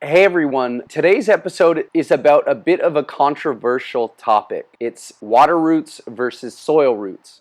Hey everyone, today's episode is about a bit of a controversial topic. It's water roots versus soil roots.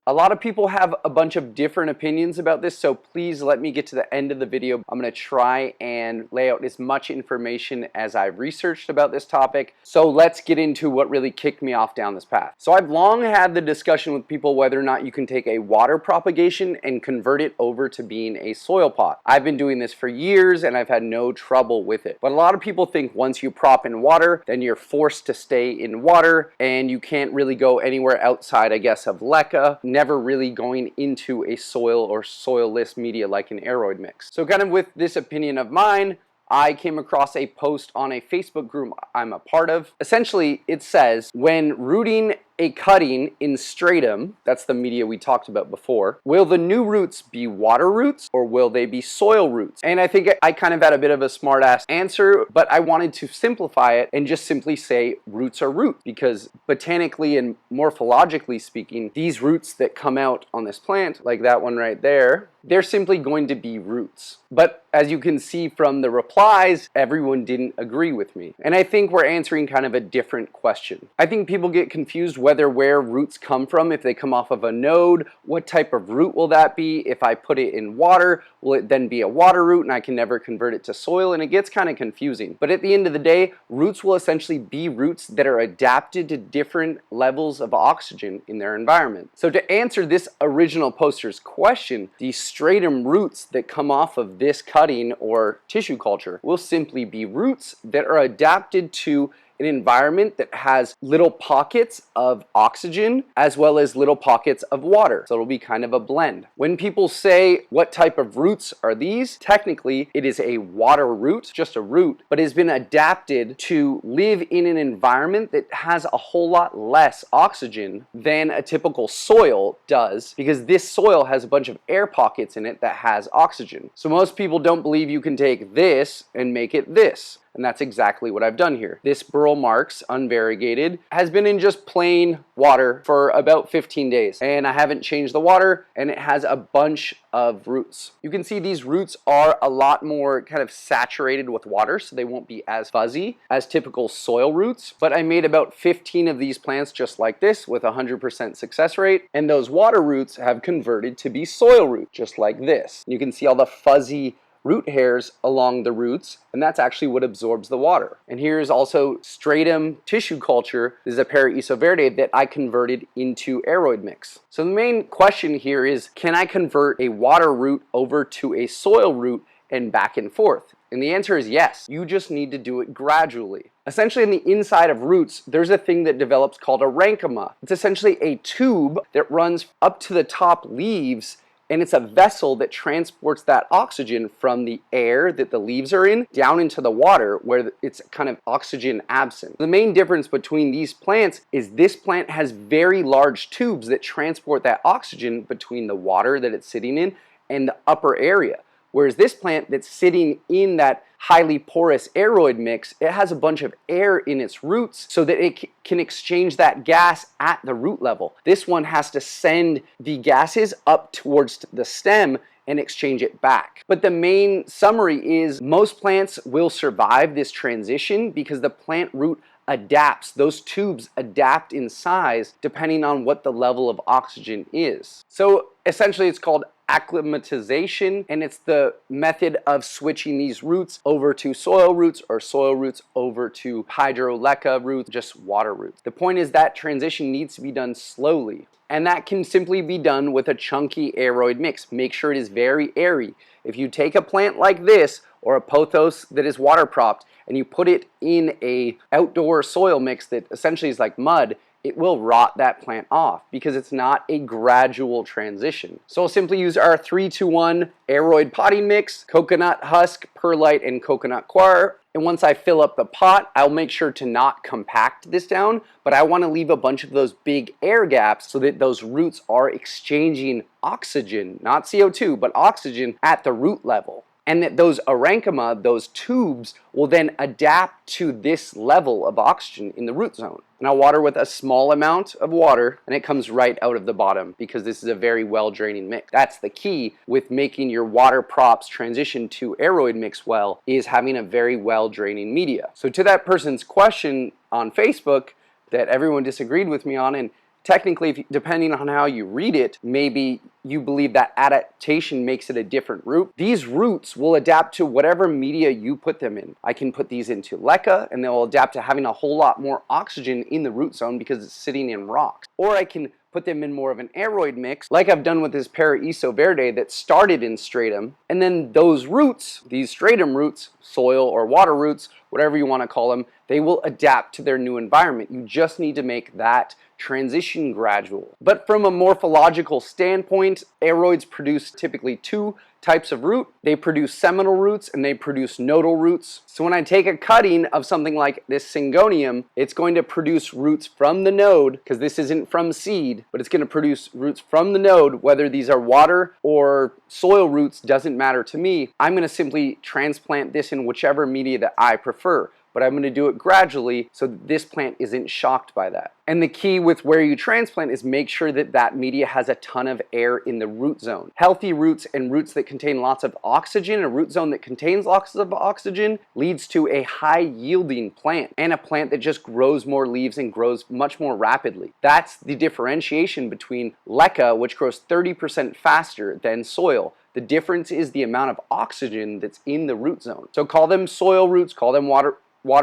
A lot of people have a bunch of different opinions about this, so please let me get to the end of the video. I'm going to try and lay out as much information as I've researched about this topic. So let's get into what really kicked me off down this path. So I've long had the discussion with people whether or not you can take a water propagation and convert it over to being a soil pot. I've been doing this for years and I've had no trouble with it. But a lot of people think once you prop in water, then you're forced to stay in water and you can't really go anywhere outside, I guess, of LECA. Never really going into a soil or soilless media like an aroid mix. So kind of with this opinion of mine, I came across a post on a Facebook group I'm a part of. Essentially, it says, when rooting a cutting in stratum, that's the media we talked about before, will the new roots be water roots or will they be soil roots? And I think I kind of had a bit of a smart ass answer, but I wanted to simplify it and just simply say roots are roots, because botanically and morphologically speaking, these roots that come out on this plant, like that one right there, they're simply going to be roots. But as you can see from the replies, everyone didn't agree with me. And I think we're answering kind of a different question. I think people get confused where roots come from. If they come off of a node, what type of root will that be? If I put it in water, will it then be a water root and I can never convert it to soil? And it gets kind of confusing. But at the end of the day, roots will essentially be roots that are adapted to different levels of oxygen in their environment. So to answer this original poster's question, the stratum roots that come off of this cutting or tissue culture will simply be roots that are adapted to an environment that has little pockets of oxygen as well as little pockets of water. So it'll be kind of a blend. When people say, what type of roots are these? Technically, it is a water root, just a root, but has been adapted to live in an environment that has a whole lot less oxygen than a typical soil does, because this soil has a bunch of air pockets in it that has oxygen. So most people don't believe you can take this and make it this. And that's exactly what I've done here. This Burle Marx, unvariegated, has been in just plain water for about 15 days. And I haven't changed the water, and it has a bunch of roots. You can see these roots are a lot more kind of saturated with water, so they won't be as fuzzy as typical soil roots. But I made about 15 of these plants just like this with 100% success rate. And those water roots have converted to be soil roots, just like this. You can see all the fuzzy root hairs along the roots, and that's actually what absorbs the water. And here's also stratum tissue culture. This is a Paraiso Verde that I converted into aroid mix. So the main question here is, can I convert a water root over to a soil root and back and forth? And the answer is yes. You just need to do it gradually. Essentially, in the inside of roots, there's a thing that develops called Aerenchyma. It's essentially a tube that runs up to the top leaves, and it's a vessel that transports that oxygen from the air that the leaves are in down into the water where it's kind of oxygen absent. The main difference between these plants is this plant has very large tubes that transport that oxygen between the water that it's sitting in and the upper area. Whereas this plant that's sitting in that highly porous aroid mix, it has a bunch of air in its roots so that it can exchange that gas at the root level. This one has to send the gases up towards the stem and exchange it back. But the main summary is most plants will survive this transition because the plant root adapts. Those tubes adapt in size depending on what the level of oxygen is. So essentially it's called acclimatization, and it's the method of switching these roots over to soil roots or soil roots over to hydro-LECA roots, just water roots. The point is that transition needs to be done slowly, and that can simply be done with a chunky aroid mix. Make sure it is very airy. If you take a plant like this or a pothos that is water propped and you put it in a outdoor soil mix that essentially is like mud, it will rot that plant off because it's not a gradual transition. So I'll simply use our 3-2-1 aroid potting mix, coconut husk, perlite, and coconut coir. And once I fill up the pot, I'll make sure to not compact this down, but I want to leave a bunch of those big air gaps so that those roots are exchanging oxygen, not CO2, but oxygen at the root level. and that those Aerenchyma, those tubes, will then adapt to this level of oxygen in the root zone. And I'll water with a small amount of water, and it comes right out of the bottom because this is a very well draining mix. That's the key with making your water props transition to aroid mix well, is having a very well draining media. So to that person's question on Facebook that everyone disagreed with me on, and technically, depending on how you read it, maybe you believe that adaptation makes it a different root. These roots will adapt to whatever media you put them in. I can put these into LECA and they'll adapt to having a whole lot more oxygen in the root zone because it's sitting in rocks. Or I can put them in more of an aroid mix, like I've done with this Paraiso Verde that started in stratum, and then those roots, these stratum roots, soil or water roots, whatever you want to call them, they will adapt to their new environment. You just need to make that transition gradual. But from a morphological standpoint, aroids produce typically two types of root. They produce seminal roots and they produce nodal roots. So when I take a cutting of something like this Syngonium, it's going to produce roots from the node, because this isn't from seed, but it's going to produce roots from the node. Whether these are water or soil roots doesn't matter to me. I'm going to simply transplant this in whichever media that I prefer, but I'm going to do it gradually so that this plant isn't shocked by that. And the key with where you transplant is make sure that that media has a ton of air in the root zone. Healthy roots and roots that contain lots of oxygen, a root zone that contains lots of oxygen, leads to a high yielding plant and a plant that just grows more leaves and grows much more rapidly. That's the differentiation between LECA, which grows 30% faster than soil. The difference is the amount of oxygen that's in the root zone. So call them soil roots, call them water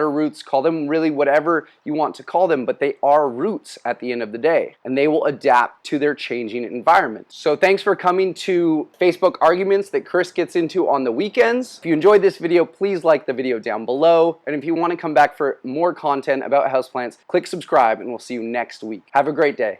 roots, call them really whatever you want to call them, but they are roots at the end of the day, and they will adapt to their changing environment. So thanks for coming to Facebook arguments that Chris gets into on the weekends. If you enjoyed this video, please like the video down below, and if you want to come back for more content about houseplants, click subscribe, and we'll see you next week. Have a great day.